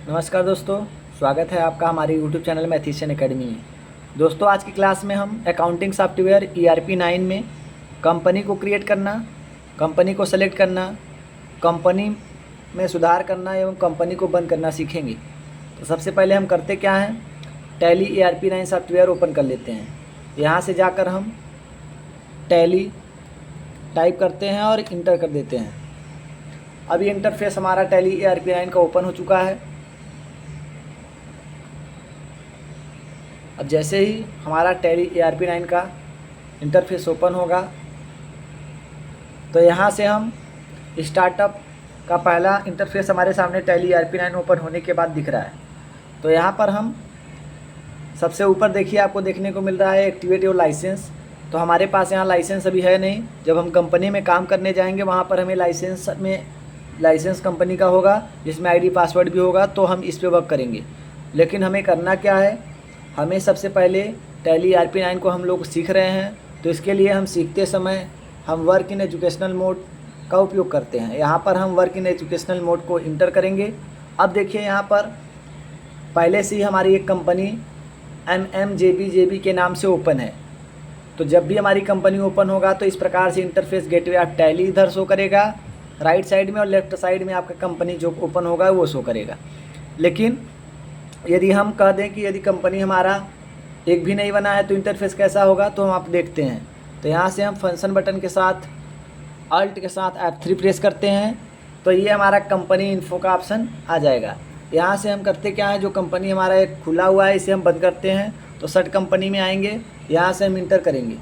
नमस्कार दोस्तों, स्वागत है आपका हमारे YouTube चैनल मैथेशियन एकेडमी में। दोस्तों, आज की क्लास में हम अकाउंटिंग सॉफ्टवेयर ERP 9 में कंपनी को क्रिएट करना, कंपनी को सेलेक्ट करना, कंपनी में सुधार करना एवं कंपनी को बंद करना सीखेंगे। तो सबसे पहले हम करते क्या हैं, टैली ERP 9 सॉफ्टवेयर ओपन कर लेते हैं। यहाँ से जाकर हम टैली टाइप करते हैं और इंटर कर देते हैं। अब ये इंटरफेस हमारा टैली ERP 9 का ओपन हो चुका है। अब जैसे ही हमारा टैली ERP 9 का इंटरफेस ओपन होगा तो यहाँ से हम स्टार्टअप का पहला इंटरफेस हमारे सामने टैली ERP 9 ओपन होने के बाद दिख रहा है। तो यहाँ पर हम सबसे ऊपर देखिए, आपको देखने को मिल रहा है एक्टिवेट योर लाइसेंस। तो हमारे पास यहाँ लाइसेंस अभी है नहीं। जब हम कंपनी में काम करने जाएंगे वहाँ पर हमें लाइसेंस कंपनी का होगा, जिसमें ID पासवर्ड भी होगा, तो हम इस पर वर्क करेंगे। लेकिन हमें करना क्या है, हमें सबसे पहले टैली ERP 9 को हम लोग सीख रहे हैं। तो इसके लिए हम सीखते समय हम वर्क इन एजुकेशनल मोड का उपयोग करते हैं। यहाँ पर हम वर्क इन एजुकेशनल मोड को इंटर करेंगे। अब देखिए, यहाँ पर पहले से ही हमारी एक कंपनी MMJBJB के नाम से ओपन है। तो जब भी हमारी कंपनी ओपन होगा तो इस प्रकार से इंटरफेस गेटवे ऑफ टैली इधर शो करेगा राइट साइड में, और लेफ्ट साइड में आपका कंपनी जो ओपन होगा वो शो करेगा। लेकिन यदि हम कह दें कि यदि कंपनी हमारा एक भी नहीं बना है तो इंटरफेस कैसा होगा, तो हम आप देखते हैं। तो यहाँ से हम फंक्शन बटन के साथ अल्ट के साथ F3 प्रेस करते हैं तो ये हमारा कंपनी इन्फो का ऑप्शन आ जाएगा। यहाँ से हम करते क्या है, जो कंपनी हमारा एक खुला हुआ है इसे हम बंद करते हैं। तो सर्च कंपनी में आएंगे, यहाँ से हम इंटर करेंगे।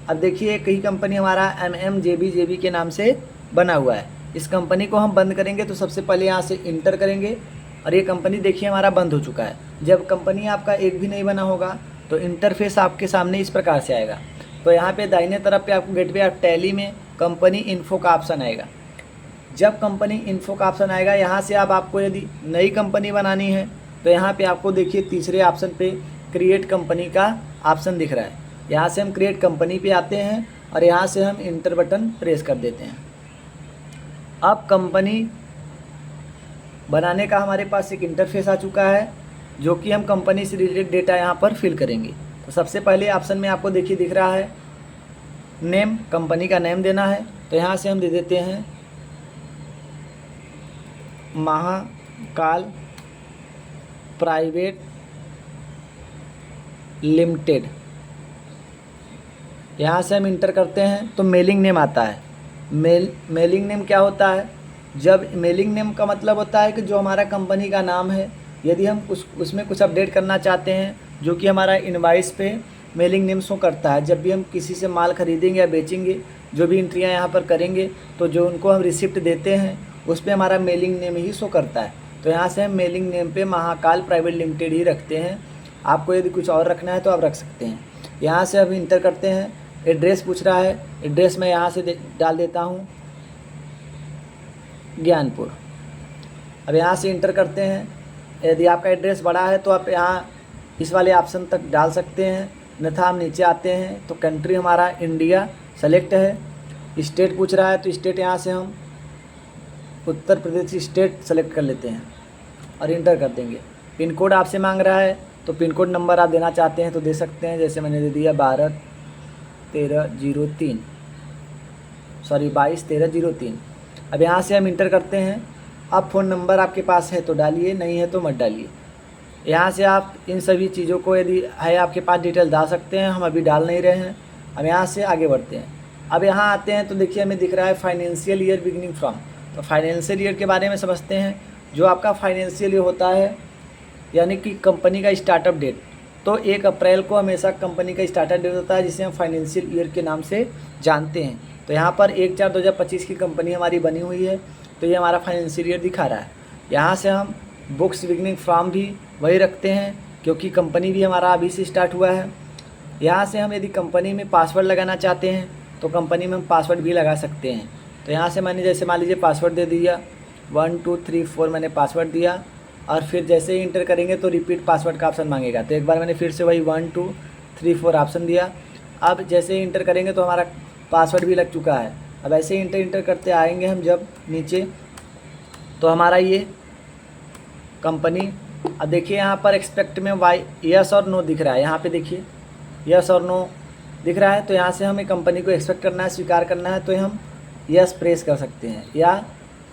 अब देखिए, कई कंपनी हमारा MMJBJB के नाम से बना हुआ है। इस कंपनी को हम बंद करेंगे तो सबसे पहले यहाँ से इंटर करेंगे और ये कंपनी देखिए हमारा बंद हो चुका है। जब कंपनी आपका एक भी नहीं बना होगा तो इंटरफेस आपके सामने इस प्रकार से आएगा। तो यहाँ पे दाहिने तरफ पे आपको गेटवे ऑफ टैली में कंपनी इन्फो का ऑप्शन आएगा। जब कंपनी इन्फो का ऑप्शन आएगा, यहाँ से आपको यदि नई कंपनी बनानी है तो यहाँ पे आपको देखिए तीसरे ऑप्शन पे क्रिएट कंपनी का ऑप्शन दिख रहा है। यहाँ से हम क्रिएट कंपनी पे आते हैं और यहाँ से हम इंटर बटन प्रेस कर देते हैं। अब कंपनी बनाने का हमारे पास एक इंटरफेस आ चुका है, जो कि हम कंपनी से रिलेटेड डेटा यहाँ पर फिल करेंगे। तो सबसे पहले ऑप्शन में आपको देखिए दिख रहा है नेम, कंपनी का नेम देना है। तो यहाँ से हम दे देते हैं महाकाल प्राइवेट लिमिटेड। यहाँ से हम इंटर करते हैं तो मेलिंग नेम आता है। मेलिंग नेम क्या होता है, जब मेलिंग नेम का मतलब होता है कि जो हमारा कंपनी का नाम है, यदि हम उसमें कुछ अपडेट करना चाहते हैं, जो कि हमारा इनवाइस पे मेलिंग नेम शो करता है। जब भी हम किसी से माल खरीदेंगे या बेचेंगे, जो भी एंट्रियां यहाँ पर करेंगे, तो जो उनको हम रिसिप्ट देते हैं उस पर हमारा मेलिंग नेम ही शो करता है। तो यहाँ से हम मेलिंग नेम पे महाकाल प्राइवेट लिमिटेड ही रखते हैं। आपको यदि कुछ और रखना है तो आप रख सकते हैं। यहाँ से अब इंटर करते हैं। एड्रेस पूछ रहा है, एड्रेस मैं यहाँ से डाल देता हूँ ज्ञानपुर। अब यहाँ से इंटर करते हैं। यदि आपका एड्रेस बड़ा है तो आप यहाँ इस वाले ऑप्शन तक डाल सकते हैं, अन्यथा हम नीचे आते हैं तो कंट्री हमारा इंडिया सेलेक्ट है। स्टेट पूछ रहा है तो स्टेट यहाँ से हम उत्तर प्रदेश स्टेट सेलेक्ट कर लेते हैं और इंटर कर देंगे। पिन कोड आपसे मांग रहा है तो पिन कोड नंबर आप देना चाहते हैं तो दे सकते हैं, जैसे मैंने दे दिया 221303। अब यहाँ से हम इंटर करते हैं। अब फ़ोन नंबर आपके पास है तो डालिए, नहीं है तो मत डालिए। यहाँ से आप इन सभी चीज़ों को यदि है आपके पास डिटेल डाल सकते हैं, हम अभी डाल नहीं रहे हैं। अब यहाँ से आगे बढ़ते हैं। अब यहाँ आते हैं तो देखिए हमें दिख रहा है फाइनेंशियल ईयर बिगिनिंग फ्रॉम। तो फाइनेंशियल ईयर के बारे में समझते हैं। जो आपका फाइनेंशियल ईयर होता है, यानी कि कंपनी का स्टार्टअप डेट, तो 1 अप्रैल को हमेशा कंपनी का स्टार्टअप डेट होता है, जिसे हम फाइनेंशियल ईयर के नाम से जानते हैं। तो यहाँ पर 1/4/2025 की कंपनी हमारी बनी हुई है, तो ये हमारा फाइनेंशियल ईयर दिखा रहा है। यहाँ से हम बुक्स बिगिनिंग फ्रॉम भी वही रखते हैं, क्योंकि कंपनी भी हमारा अभी से स्टार्ट हुआ है। यहाँ से हम यदि कंपनी में पासवर्ड लगाना चाहते हैं तो कंपनी में हम पासवर्ड भी लगा सकते हैं। तो यहाँ से मैंने जैसे मान लीजिए पासवर्ड दे दिया 1 2 3 4 मैंने पासवर्ड दिया, और फिर जैसे ही इंटर करेंगे तो रिपीट पासवर्ड का ऑप्शन मांगेगा। तो एक बार मैंने फिर से वही 1 2 3 4 ऑप्शन दिया। अब जैसे ही इंटर करेंगे तो हमारा पासवर्ड भी लग चुका है। अब ऐसे ही इंटर करते आएंगे हम जब नीचे, तो हमारा ये कंपनी। अब देखिए यहाँ पर एक्सपेक्ट में वाई यस और नो दिख रहा है, यहाँ पे देखिए यस और नो दिख रहा है। तो यहाँ से हमें कंपनी को एक्सपेक्ट करना है, स्वीकार करना है, तो हम यस प्रेस कर सकते हैं या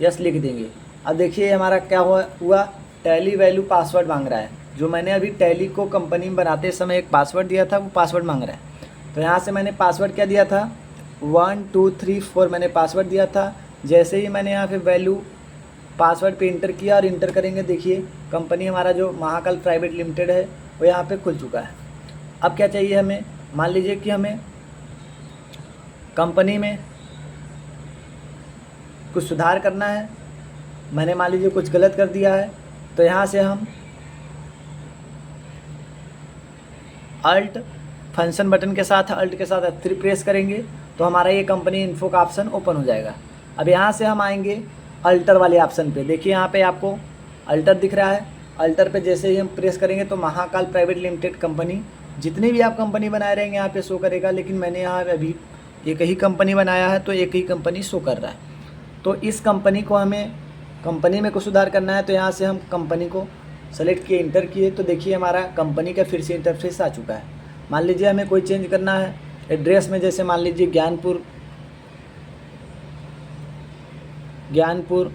यस लिख देंगे। अब देखिए हमारा क्या हुआ टैली वैल्यू पासवर्ड मांग रहा है। जो मैंने अभी टैली को कंपनी में बनाते समय एक पासवर्ड दिया था वो पासवर्ड मांग रहा है। तो यहाँ से मैंने पासवर्ड क्या दिया था 1 2 3 4 मैंने पासवर्ड दिया था। जैसे ही मैंने यहाँ पे वैल्यू पासवर्ड पे इंटर किया और इंटर करेंगे देखिए कंपनी हमारा जो महाकाल प्राइवेट लिमिटेड है वो यहाँ पे खुल चुका है। अब क्या चाहिए हमें, मान लीजिए कि हमें कंपनी में कुछ सुधार करना है, मैंने मान लीजिए कुछ गलत कर दिया है। तो यहाँ से हम अल्ट फंक्शन बटन के साथ अल्ट के साथ F3 प्रेस करेंगे तो हमारा ये कंपनी इन्फो का ऑप्शन ओपन हो जाएगा। अब यहाँ से हम आएंगे अल्टर वाले ऑप्शन पे। देखिए यहाँ पे आपको अल्टर दिख रहा है। अल्टर पे जैसे ही हम प्रेस करेंगे तो महाकाल प्राइवेट लिमिटेड कंपनी, जितनी भी आप कंपनी बनाए रहेंगे यहाँ पे शो करेगा। लेकिन मैंने यहाँ अभी एक ही कंपनी बनाया है तो एक ही कंपनी शो कर रहा है। तो इस कंपनी को हमें कंपनी में कुछ सुधार करना है। तो यहाँ से हम कंपनी को सेलेक्ट किए, इंटर किए, तो देखिए हमारा कंपनी का फिर से इंटरफेस आ चुका है। मान लीजिए हमें कोई चेंज करना है एड्रेस में, जैसे मान लीजिए ज्ञानपुर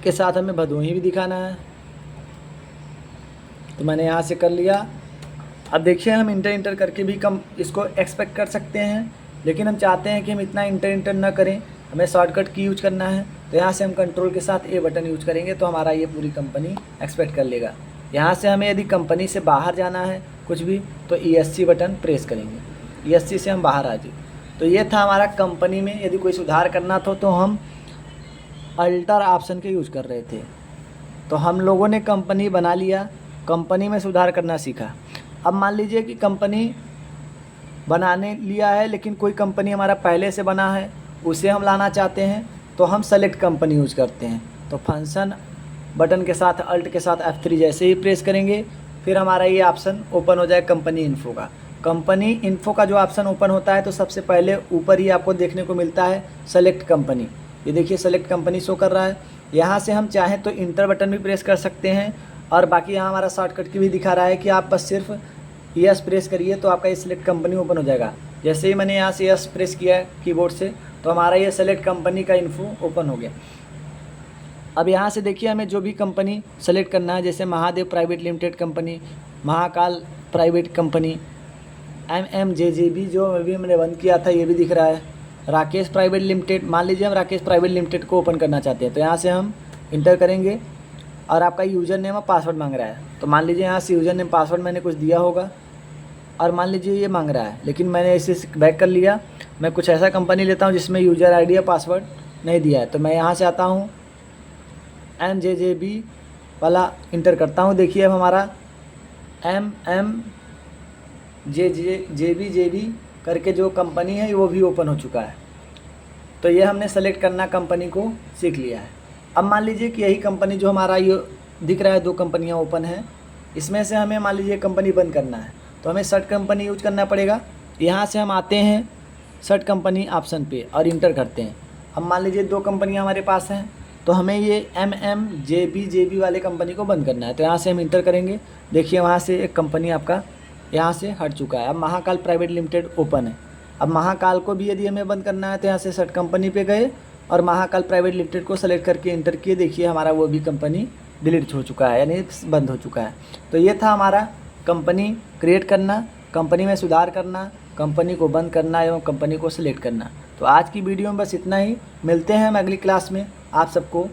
के साथ हमें भदोही भी दिखाना है, तो मैंने यहाँ से कर लिया। अब देखिए हम इंटर करके भी कम इसको एक्सपेक्ट कर सकते हैं, लेकिन हम चाहते हैं कि हम इतना इंटर ना करें, हमें शॉर्टकट की यूज करना है। तो यहाँ से हम कंट्रोल के साथ ए बटन यूज करेंगे तो हमारा ये पूरी कंपनी एक्सपेक्ट कर लेगा। यहाँ से हमें यदि कंपनी से बाहर जाना है कुछ भी तो ESC बटन प्रेस करेंगे, ESC से हम बाहर आ जाए। तो ये था हमारा कंपनी में यदि कोई सुधार करना था तो हम अल्टर ऑप्शन के यूज कर रहे थे। तो हम लोगों ने कंपनी बना लिया, कंपनी में सुधार करना सीखा। अब मान लीजिए कि कंपनी बनाने लिया है लेकिन कोई कंपनी हमारा पहले से बना है उसे हम लाना चाहते हैं, तो हम सेलेक्ट कंपनी यूज करते हैं। तो फंक्शन बटन के साथ अल्ट के साथ F3 जैसे ही प्रेस करेंगे फिर हमारा ये ऑप्शन ओपन हो जाए कंपनी इन्फो का। कंपनी इन्फो का जो ऑप्शन ओपन होता है तो सबसे पहले ऊपर ही आपको देखने को मिलता है सेलेक्ट कंपनी। ये देखिए सेलेक्ट कंपनी शो कर रहा है। यहाँ से हम चाहें तो इंटर बटन भी प्रेस कर सकते हैं और बाकी यहाँ हमारा शॉर्टकट की भी दिखा रहा है कि आप बस सिर्फ यस प्रेस करिए तो आपका ये सेलेक्ट कंपनी ओपन हो जाएगा। जैसे ही मैंने यहाँ से यस प्रेस किया है कीबोर्ड से तो हमारा ये सेलेक्ट कंपनी का इन्फो ओपन हो गया। अब यहाँ से देखिए हमें जो भी कंपनी सेलेक्ट करना है, जैसे Mahadev private limited company, Mahakal private company, MMJJB जो अभी हमने बंद किया था ये भी दिख रहा है, राकेश प्राइवेट लिमिटेड। मान लीजिए हम राकेश प्राइवेट लिमिटेड को ओपन करना चाहते हैं तो यहाँ से हम इंटर करेंगे और आपका यूज़र नेम और पासवर्ड मांग रहा है। तो मान लीजिए यहाँ से यूज़र नेम पासवर्ड मैंने कुछ दिया होगा और मान लीजिए ये मांग रहा है, लेकिन मैंने इसे बैक कर लिया। मैं कुछ ऐसा कंपनी लेता हूँ जिसमें यूज़र ID या पासवर्ड नहीं दिया है। तो मैं यहाँ से आता हूँ MJJB वाला इंटर करता हूँ। देखिए अब हमारा MMJJB करके जो कंपनी है वो भी ओपन हो चुका है। तो ये हमने सेलेक्ट करना कंपनी को सीख लिया है। अब मान लीजिए कि यही कंपनी जो हमारा ये दिख रहा है 2 कंपनियाँ ओपन हैं, इसमें से हमें मान लीजिए कंपनी बंद करना है तो हमें सर्च कंपनी यूज करना पड़ेगा। यहाँ से हम आते हैं सर्च कंपनी ऑप्शन पे और इंटर करते हैं। अब मान लीजिए 2 कंपनियाँ हमारे पास हैं तो हमें ये MMJBJB वाले कंपनी को बंद करना है। तो यहाँ से हम इंटर करेंगे, देखिए वहाँ से एक कंपनी आपका यहाँ से हट चुका है। अब महाकाल प्राइवेट लिमिटेड ओपन है। अब महाकाल को भी यदि हमें बंद करना है तो यहाँ से सर्च कंपनी पे गए और महाकाल प्राइवेट लिमिटेड को सेलेक्ट करके इंटर किए। देखिए हमारा वो भी कंपनी डिलीट हो चुका है, यानी बंद हो चुका है। तो ये था हमारा कंपनी क्रिएट करना, कंपनी में सुधार करना, कंपनी को बंद करना एवं कंपनी को सिलेक्ट करना। तो आज की वीडियो में बस इतना ही। मिलते हैं हम अगली क्लास में। आप सबको